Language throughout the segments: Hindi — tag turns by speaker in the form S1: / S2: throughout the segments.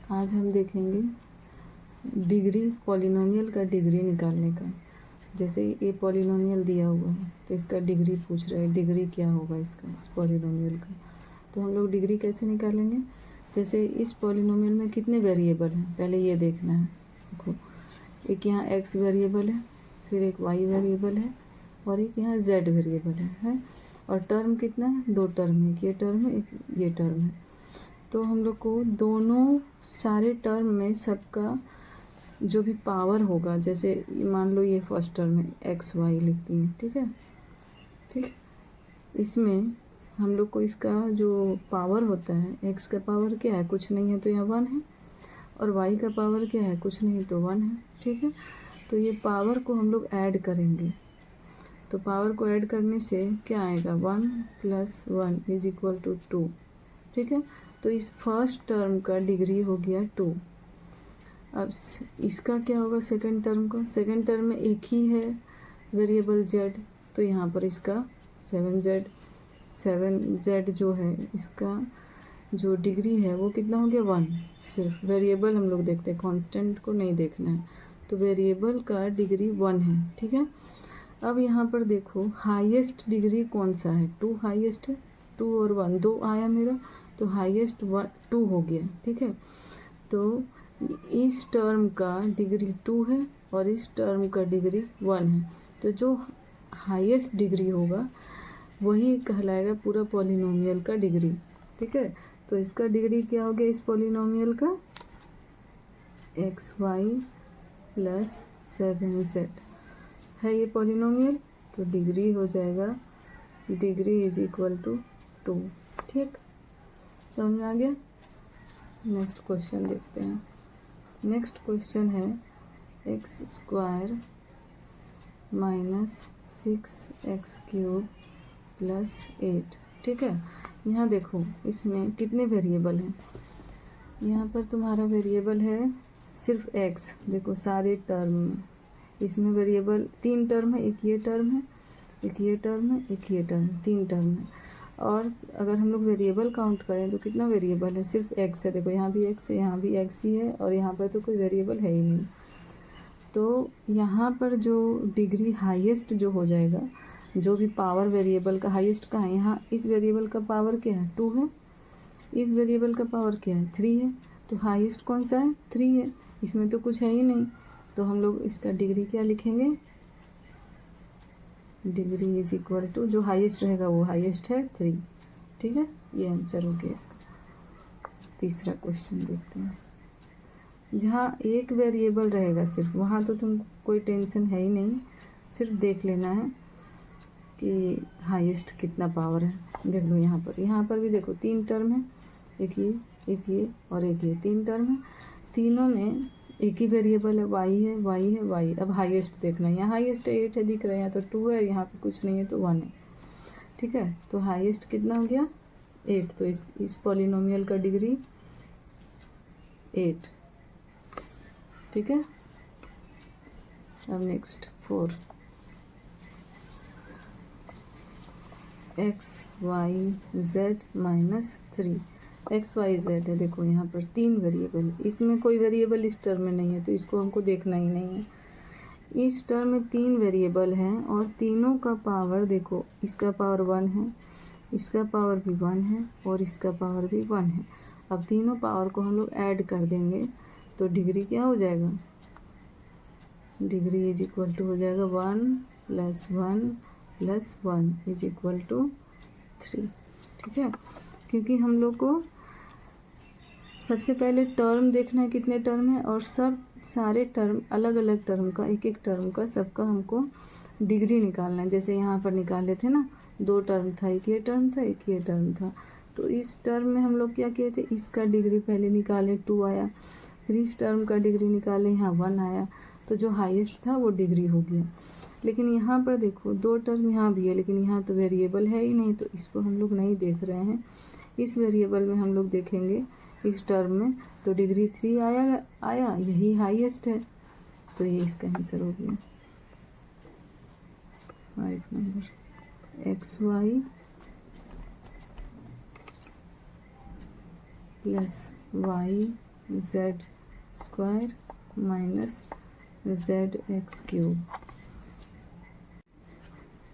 S1: आज हम देखेंगे डिग्री, पॉलिनोमियल का डिग्री निकालने का। जैसे ये पॉलिनोमियल दिया हुआ है तो इसका डिग्री पूछ रहा है, डिग्री क्या होगा इसका, इस पॉलिनोमियल का। तो हम लोग डिग्री कैसे निकालेंगे, जैसे इस पॉलिनोमियल में कितने वेरिएबल हैं पहले ये देखना है। देखो, एक यहाँ x वेरिएबल है, फिर एक y वेरिएबल है और एक यहाँ z वेरिएबल है। और टर्म कितना है, दो टर्म है, एक ये टर्म है, एक ये टर्म है। तो हम लोग को दोनों सारे टर्म में सबका जो भी पावर होगा, जैसे मान लो ये फर्स्ट टर्म है, एक्स वाई लिखती हैं, ठीक है। ठीक, इसमें हम लोग को इसका जो पावर होता है, एक्स का पावर क्या है, कुछ नहीं है तो यहाँ 1 है, और वाई का पावर क्या है, कुछ नहीं तो 1 है, ठीक है। तो ये पावर को हम लोग ऐड करेंगे, तो पावर को ऐड करने से क्या आएगा, 1 + 1 = 2, ठीक है। तो इस फर्स्ट टर्म का डिग्री हो गया 2। अब इसका क्या होगा, सेकंड टर्म का, सेकंड टर्म में एक ही है वेरिएबल z, तो यहाँ पर इसका 7z जो है, इसका जो डिग्री है वो कितना हो गया, 1। सिर्फ वेरिएबल हम लोग देखते हैं, कांस्टेंट को नहीं देखना है। तो वेरिएबल का डिग्री 1 है, ठीक है। अब यहाँ पर देखो हाईएस्ट डिग्री कौन सा है, 2 हाईएस्ट है, 2 और 1 2 आया मेरा, तो हाईएस्ट 2 हो गया, ठीक है। तो इस टर्म का डिग्री 2 है और इस टर्म का डिग्री 1 है, तो जो हाईएस्ट डिग्री होगा वही कहलाएगा पूरा पॉलिनोमियल का डिग्री, ठीक है। तो इसका डिग्री क्या हो गया इस पॉलिनोमियल का, xy + 7z है ये पॉलिनोमियल, तो डिग्री हो जाएगा, डिग्री = 2, ठीक। समझ में आ गया। नेक्स्ट क्वेश्चन देखते हैं। नेक्स्ट क्वेश्चन है x² - 6x³ + 8, ठीक है। यहाँ देखो इसमें कितने वेरिएबल हैं, यहाँ पर तुम्हारा वेरिएबल है सिर्फ x, देखो सारे टर्म में इसमें वेरिएबल 3 टर्म है, एक ये टर्म है, एक ये टर्म है, एक ये टर्म, 3 टर्म है। और अगर हम लोग वेरिएबल काउंट करें तो कितना वेरिएबल है, सिर्फ x है। देखो यहाँ भी x है, यहाँ भी x ही है, और यहाँ पर तो कोई वेरिएबल है ही नहीं। तो यहाँ पर जो डिग्री हाईएस्ट जो हो जाएगा, जो भी पावर वेरिएबल का हाईएस्ट कहाँ है, यहाँ इस वेरिएबल का पावर क्या है, 2 है, इस वेरिएबल का पावर क्या है, 3 है, तो हाईएस्ट कौन सा है, 3 है, इसमें तो कुछ है ही नहीं। तो हम लोग इसका डिग्री क्या लिखेंगे, डिग्री = जो हाईएस्ट रहेगा वो हाईएस्ट है 3, ठीक है। ये आंसर हो गया इसका। तीसरा क्वेश्चन देखते हैं। जहाँ एक वेरिएबल रहेगा सिर्फ, वहाँ तो तुम कोई टेंशन है ही नहीं, सिर्फ देख लेना है कि हाईएस्ट कितना पावर है। देख लो यहाँ पर भी देखो 3 टर्म है, एक ये और एक ये, 3 टर्म है, तीनों में एक ही वेरिएबल है, y है। अब हाईएस्ट देखना है, यहाँ हाईएस्ट 8 है दिख रहा है, यहाँ तो 2 है, यहाँ पे कुछ नहीं है तो 1 है, ठीक है। तो हाईएस्ट कितना हो गया, 8, तो इस पॉलिनोमियल का डिग्री 8, ठीक है। अब नेक्स्ट 4, xyz - 3, xyz है, देखो यहाँ पर 3 वेरिएबल, इसमें कोई वेरिएबल इस टर्म में नहीं है तो इसको हमको देखना ही नहीं है। इस टर्म में 3 वेरिएबल हैं और तीनों का पावर देखो, इसका पावर 1 है, इसका पावर भी 1 है और इसका पावर भी 1 है। अब तीनों पावर को हम लोग ऐड कर देंगे तो डिग्री क्या हो जाएगा, डिग्री = हो जाएगा 1 + 1 + 1 = 3, ठीक है। क्योंकि हम लोग को सबसे पहले टर्म देखना है कितने टर्म है, और सारे टर्म अलग अलग टर्म का, एक एक टर्म का सबका हमको डिग्री निकालना है। जैसे यहाँ पर निकाले थे ना, 2 टर्म था, एक ये टर्म था, एक ये टर्म था। तो इस टर्म में हम लोग क्या किए थे, इसका डिग्री पहले निकाले, 2 आया, फिर इस टर्म का डिग्री निकाले, यहाँ 1 आया, तो जो हाईएस्ट था वो डिग्री हो गया। लेकिन यहाँ पर देखो 2 टर्म यहाँ भी है, लेकिन यहाँ तो वेरिएबल है ही नहीं, तो इसको हम लोग नहीं देख रहे हैं। इस वेरिएबल में हम लोग देखेंगे इस टर्म में, तो डिग्री 3 आया, यही हाईएस्ट है, तो ये इसका आंसर हो गया 5 number. xy + y Z square minus Z x cube.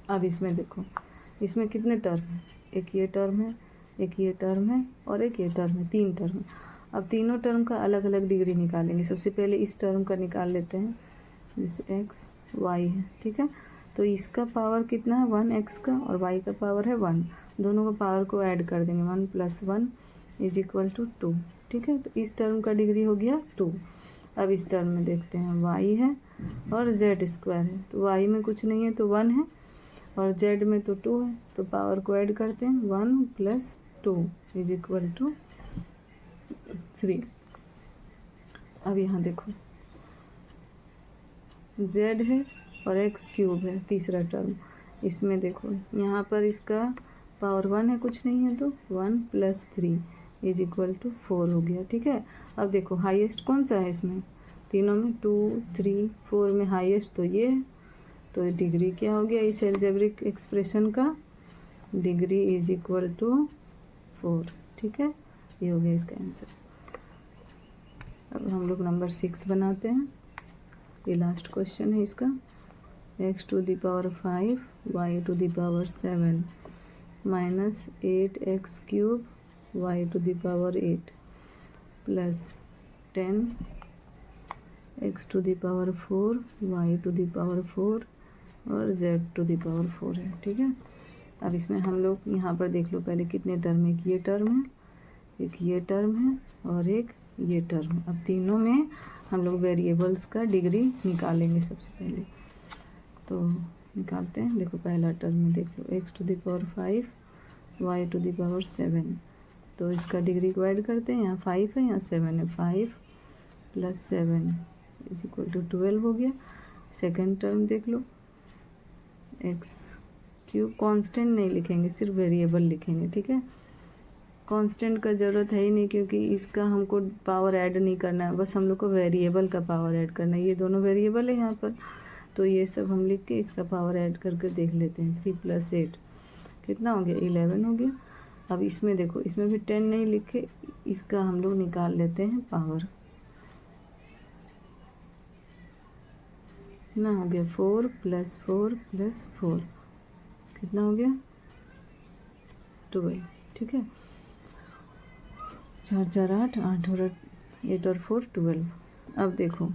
S1: अब इसमें देखो, इसमें कितने टर्म है, एक ये टर्म है, एक ये टर्म है और एक ये टर्म है, 3 टर्म है। अब तीनों टर्म का अलग अलग डिग्री निकालेंगे। सबसे पहले इस टर्म का निकाल लेते हैं, जैसे एक्स वाई है, ठीक है। तो इसका पावर कितना है 1 एक्स का, और वाई का पावर है 1। दोनों का पावर को ऐड कर देंगे, 1 + 1 = 2, ठीक है। तो इस टर्म का डिग्री हो गया 2। अब इस टर्म में देखते हैं, वाई है और जेड स्क्वायर है, तो वाई में कुछ नहीं है तो 1 है, और जेड में तो 2 है, तो पावर को ऐड करते हैं, 1 + 2 = 3। अब यहाँ देखो, जेड है और एक्स क्यूब है तीसरा टर्म। इसमें देखो, यहाँ पर इसका पावर 1 है, कुछ नहीं है, तो 1 + 3 = 4 हो गया, ठीक है। अब देखो हाईएस्ट कौन सा है इसमें, तीनों में 2 3 4 में हाईएस्ट तो ये है, तो डिग्री क्या हो गया इस एल्जेब्रिक एक्सप्रेशन का, डिग्री = 4, ठीक है। ये हो गया इसका आंसर। अब हम लोग नंबर 6 बनाते हैं, ये लास्ट क्वेश्चन है इसका। x⁵ y⁵ minus 8x³ y⁴ plus 10x⁴ y⁴ और z⁴ है, ठीक है। अब इसमें हम लोग यहाँ पर देख लो पहले कितने टर्म है, एक ये टर्म है, एक ये टर्म है और एक ये टर्म है। अब तीनों में हम लोग वेरिएबल्स का डिग्री निकालेंगे सबसे पहले, तो निकालते हैं। देखो पहला टर्म में देख लो, x⁵ y⁴ तो इसका डिग्री को ऐड करते हैं, यहाँ 5 है यहाँ 7 है, 5 + 7 = 12 हो गया। सेकेंड टर्म देख लो, x³ कांस्टेंट नहीं लिखेंगे, सिर्फ वेरिएबल लिखेंगे, ठीक है। कांस्टेंट का ज़रूरत है ही नहीं, क्योंकि इसका हमको पावर ऐड नहीं करना है, बस हम लोग को वेरिएबल का पावर ऐड करना है। ये दोनों वेरिएबल है यहाँ पर, तो ये सब हम लिख के इसका पावर ऐड करके देख लेते हैं। 3 + 8 कितना हो गया, 11 हो गया। अब इसमें देखो, इसमें भी 10 नहीं लिखे, इसका हम लोग निकाल लेते हैं पावर, कितना हो गया, 4 + 4 + 4 कितना हो गया, 12, ठीक है। 4 4 8 8 और 8 और 4 12। अब देखो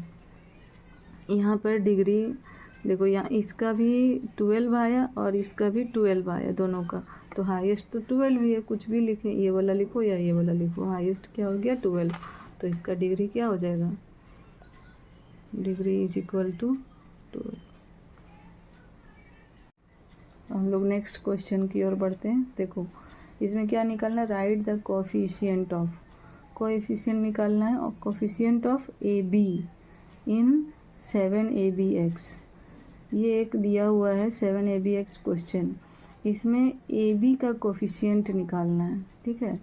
S1: यहाँ पर डिग्री देखो, यहाँ इसका भी 12 आया और इसका भी 12 आया, दोनों का। तो हाईएस्ट तो 12 ही है, कुछ भी लिखें, ये वाला लिखो या ये वाला लिखो, हाईएस्ट क्या हो गया 12। तो इसका डिग्री क्या हो जाएगा, डिग्री = 12। हम लोग नेक्स्ट क्वेश्चन की ओर बढ़ते हैं। देखो इसमें क्या निकालना है, right the coefficient of, coefficient निकालना है, और coefficient of AB in 7ABX। ये एक दिया हुआ है 7ABX क्वेश्चन, इसमें AB का कोफिशिएंट निकालना है, ठीक है।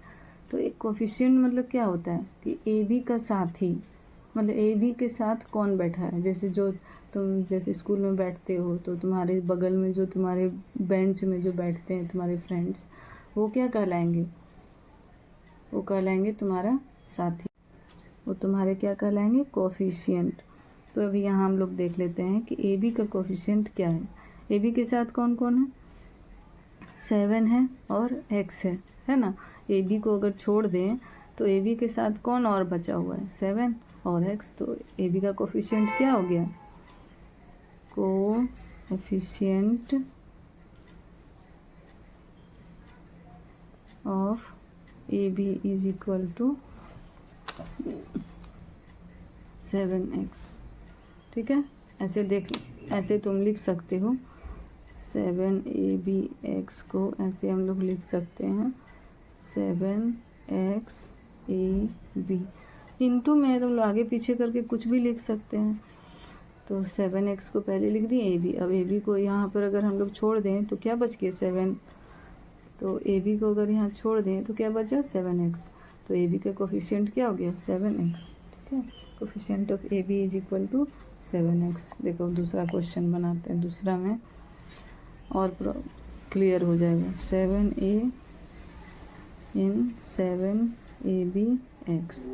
S1: तो एक कोफिशिएंट मतलब क्या होता है कि AB का साथी, मतलब AB के साथ कौन बैठा है। जैसे जो तुम जैसे स्कूल में बैठते हो, तो तुम्हारे बगल में जो तुम्हारे बेंच में जो बैठते हैं तुम्हारे फ्रेंड्स, वो क्या कहलाएंगे, वो कहलाएंगे तुम्हारा साथी, वो तुम्हारे क्या कहलाएंगे, कोफिशिएंट। तो अभी यहाँ हम लोग देख लेते हैं कि AB का कोफिशिएंट क्या है। AB के साथ कौन कौन है, 7 है और X है ना। AB को अगर छोड़ दें तो AB के साथ कौन और बचा हुआ है, 7 और X। तो AB का कोफिशिएंट क्या हो गया, कोएफिशिएंट ऑफ AB = 7X, ठीक है। ऐसे ऐसे तुम लिख सकते हो, 7ABX को ऐसे हम लोग लिख सकते हैं, 7XAB इंटू में तुम लोग आगे पीछे करके कुछ भी लिख सकते हैं। तो 7X को पहले लिख दिए AB। अब AB को यहाँ पर अगर हम लोग छोड़ दें तो क्या बच गया, 7। तो AB को अगर यहाँ छोड़ दें तो क्या बचा, 7X। तो AB का कोफिशिएंट क्या हो गया, 7X, ठीक है। Coefficient of AB = 7X। देखो दूसरा क्वेश्चन बनाते हैं, दूसरा में और क्लियर हो जाएगा। 7A इन 7AB एक्स।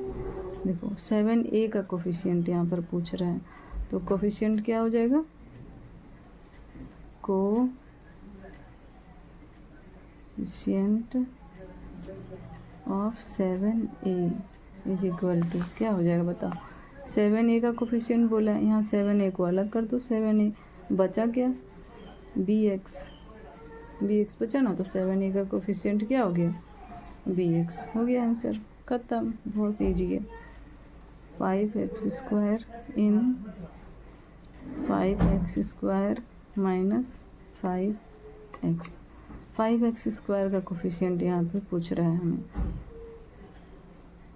S1: देखो 7a का कोफिशिएंट यहाँ पर पूछ रहा है, तो कोफिशिएंट क्या हो जाएगा, coefficient of 7a is equal to क्या हो जाएगा बताओ। 7a का कोफिशिएंट बोला है, यहाँ 7a को अलग कर दो, 7a बचा क्या, bx बचा ना, तो 7a का कोफिशिएंट क्या हो गया, bx हो गया आंसर, खत्म, बहुत ईजी है। 5x² इन 5x² माइनस 5x, 5x² का कोफिशिएंट यहाँ पे पूछ रहा है हमें,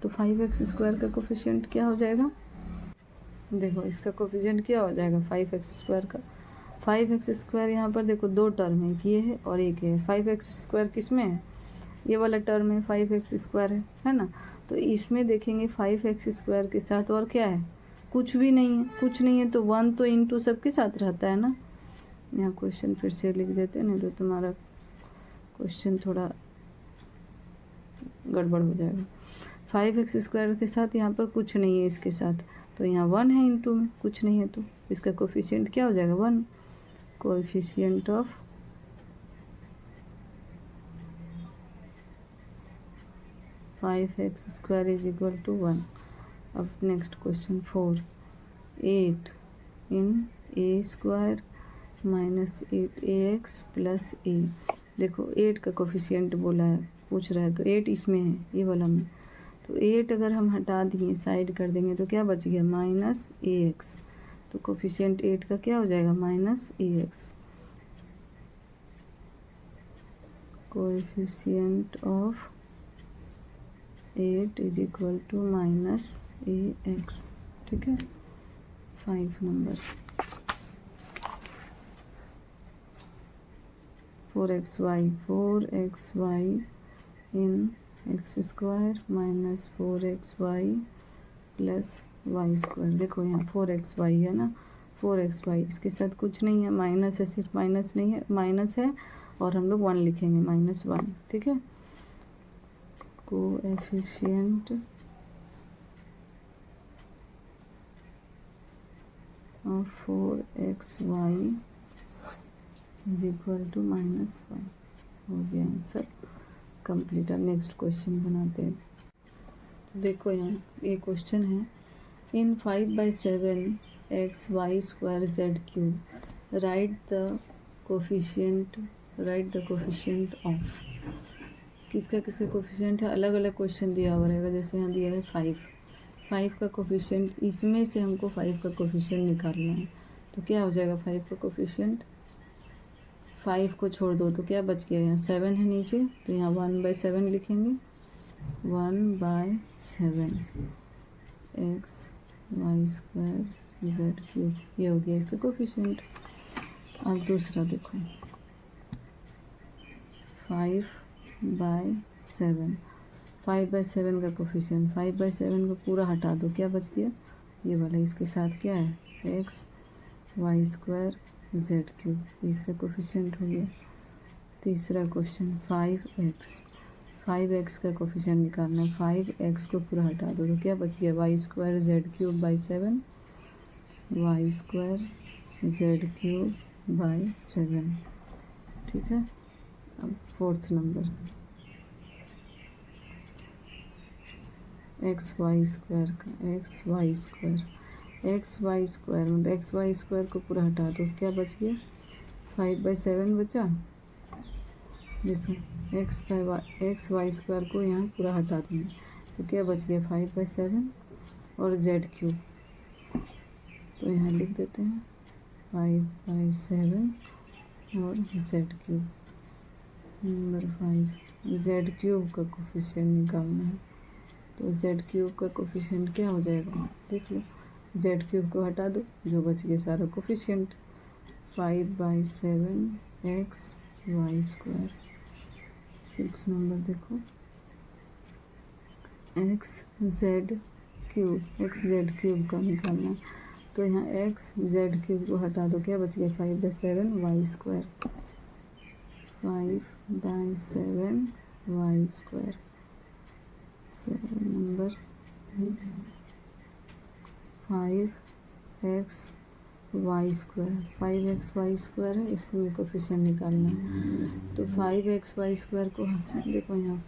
S1: तो 5x² का कोफिशिएंट क्या हो जाएगा, देखो इसका कोफिशिएंट क्या हो जाएगा 5x² का, 5x² यहाँ पर देखो दो टर्म है, एक ये है और एक है, 5x² किस में है, ये वाला टर्म है 5x² है ना, तो इसमें देखेंगे 5x² के साथ और क्या है, कुछ भी नहीं है, कुछ नहीं है तो 1 तो इंटू सबके साथ रहता है ना। यहाँ क्वेश्चन फिर से लिख देते हैं, नहीं तो तुम्हारा क्वेश्चन थोड़ा गड़बड़ हो जाएगा। 5x² के साथ यहाँ पर कुछ नहीं है इसके साथ, तो यहाँ 1 है इंटू में, कुछ नहीं है तो इसका कोफिशिएंट क्या हो जाएगा 1, coefficient of 5x² is equal to 1। अब next question 4, 8 in a² minus 8ax plus a। देखो 8 का कोफिशिएंट बोला है, पूछ रहा है, तो 8 इसमें है, ये वाला में, तो 8 अगर हम हटा दिए, साइड कर देंगे तो क्या बच गया माइनस ax, तो कोफिशिएंट 8 का क्या हो जाएगा minus ax, coefficient of 8 is equal to minus ax, ठीक है। 5 नंबर 4xy इन x² minus 4xy plus y²। देखो यहाँ 4xy है ना, 4xy इसके साथ कुछ नहीं है, माइनस है, सिर्फ माइनस नहीं है, माइनस है और हम लोग 1 लिखेंगे, -1, ठीक है। Coefficient of 4xy is equal to -1, हो गया आंसर कंप्लीट। अब नेक्स्ट क्वेश्चन बनाते हैं। तो देखो यहाँ ये क्वेश्चन है, in 5/7 xy² z³ write the coefficient of, किसका कोफिशिएंट है, अलग अलग क्वेश्चन दिया हुआ रहेगा, जैसे यहाँ दिया है 5 का कोफिशिएंट, इसमें से हमको 5 का कोफिशिएंट निकालना है, तो क्या हो जाएगा 5 का कोफिशिएंट, 5 को छोड़ दो तो क्या बच गया, यहाँ 7 है नीचे, तो यहाँ 1/7 लिखेंगे, 1/7 xy² z³, ये हो गया इसका कोफिशिएंट। अब दूसरा देखो 5/7 का कोफिशिएंट, 5/7 को पूरा हटा दो, क्या बच गया, ये वाला, इसके साथ क्या है xy² z³, इसका कोफिशिएंट हो गया। तीसरा क्वेश्चन 5x का कोफिशिएंट निकालना है, 5x को पूरा हटा दो तो क्या बच गया y² z³/7, y² z³/7, ठीक है। अब 4th नंबर xy² का, xy² मतलब xy² को पूरा हटा दो, क्या बच गया 5/7 बचा। देखो xy² को यहाँ पूरा हटा देंगे तो क्या बच गया 5/7 और z³, तो यहाँ लिख देते हैं 5/7 और z³। नंबर 5 z³ का कोफिशिएंट निकालना है, तो z³ का कोफिशिएंट क्या हो जाएगा, देख लो, z³ को हटा दो, जो बच गया सारा कोफिशिएंट 5/7 xy²। 6 नंबर देखो xz³ का निकालना है, तो यहाँ xz³ को हटा दो, क्या बच गया 5/7 y², 5/7 y²। 7 number 5x Y square, 5x है, इसको मेरे कोफिशिएंट निकालना है। तो 5x को देखो यहाँ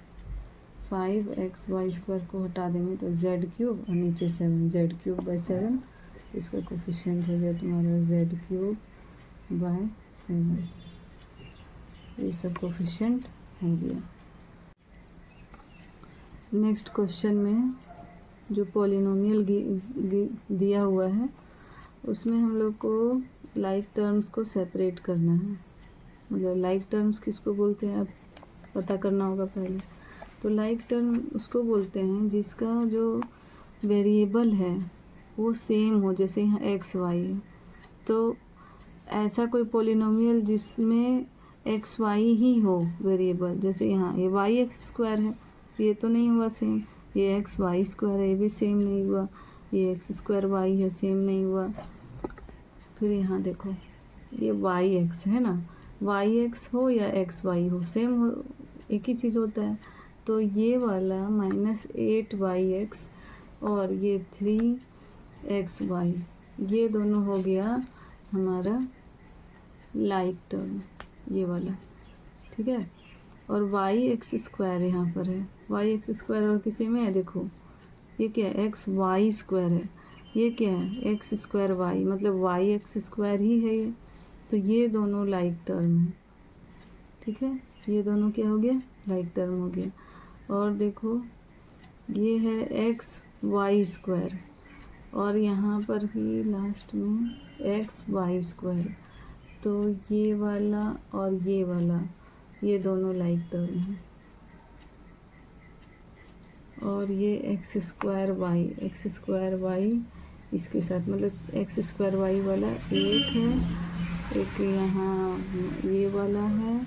S1: 5x को हटा देंगे तो z³ और नीचे 7, z³/7, तो इसका कोफिशिएंट हो गया तुम्हारा z³/7। ये सब कोफिशिएंट हो गया। नेक्स्ट क्वेश्चन में जो पॉलिनोमियल दिया हुआ है उसमें हम लोग को लाइक टर्म्स को सेपरेट करना है। मतलब लाइक टर्म्स किसको बोलते हैं अब पता करना होगा पहले। तो लाइक टर्म उसको बोलते हैं जिसका जो वेरिएबल है वो सेम हो, जैसे यहाँ एक्स वाई है। तो ऐसा कोई पॉलिनोमियल जिसमें एक्स वाई ही हो वेरिएबल, जैसे यहाँ ये y(x²) है, ये तो नहीं हुआ सेम। ये xy² है, ये भी सेम नहीं हुआ। ये x²y है, सेम नहीं हुआ। फिर यहाँ देखो ये yx है ना, yx हो या xy हो, सेम हो, एक ही चीज़ होता है। तो ये वाला -8yx और ये 3xy, ये दोनों हो गया हमारा लाइक टर्म, ये वाला, ठीक है। और yx² यहाँ पर है, yx² और किसी में है, देखो ये क्या है, xy² है, ये क्या है x²y, मतलब yx² ही है ये। तो ये दोनों लाइक टर्म है, ठीक है। ये दोनों क्या हो गया, लाइक टर्म हो गया। और देखो ये है xy² और यहाँ पर भी लास्ट में xy², तो ये वाला और ये वाला, ये दोनों लाइक टर्म है। और ये x²y इसके साथ, मतलब x²y वाला एक है, एक यहाँ ये वाला है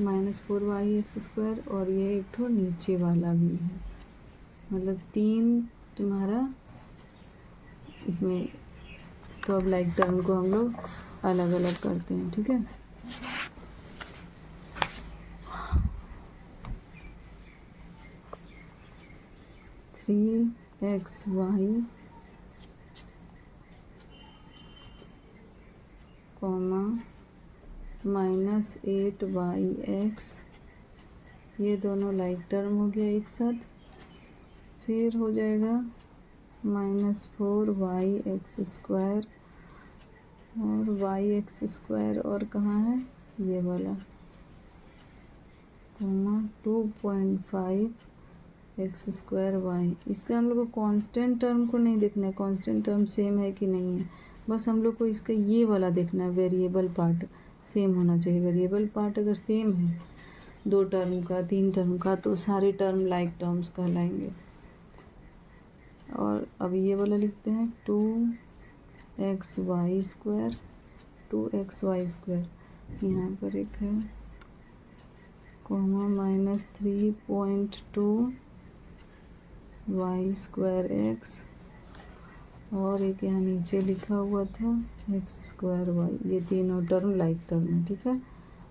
S1: -4yx², और ये एक ठो नीचे वाला भी है, मतलब 3 तुम्हारा इसमें। तो अब लाइक टर्म को हम लोग अलग अलग करते हैं, ठीक है। (3xy, -8yx), ये दोनों लाइक टर्म हो गया एक साथ। फिर हो जाएगा -4yx² और yx² और कहाँ है ये वाला, 2.5x²y। इसका हम लोग को कांस्टेंट टर्म को नहीं देखना है, कांस्टेंट टर्म सेम है कि नहीं है, बस हम लोग को इसका ये वाला देखना है, वेरिएबल पार्ट सेम होना चाहिए। वेरिएबल पार्ट अगर सेम है 2 टर्म का 3 टर्म का, तो सारे टर्म लाइक टर्म्स कहलाएंगे। और अब ये वाला लिखते हैं 2xy², यहाँ पर एक है -3.2y²x, और एक यहाँ नीचे लिखा हुआ था x²y। ये तीनों टर्म लाइक टर्म है, ठीक है।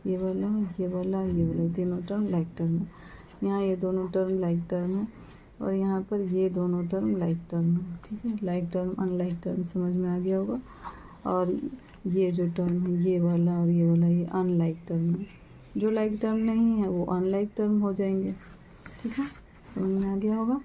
S1: ये वाला, ये वाला, ये वाला, ये तीनों टर्म लाइक टर्म है। यहाँ ये दोनों टर्म लाइक टर्म है और यहाँ पर ये दोनों टर्म लाइक टर्म है, ठीक है। लाइक टर्म अनलाइक टर्म समझ में आ गया होगा। और ये जो टर्म है ये वाला और ये वाला, ये अनलाइक टर्म है। जो लाइक टर्म नहीं है वो अनलाइक टर्म हो जाएंगे, ठीक है। समझ में आ गया होगा।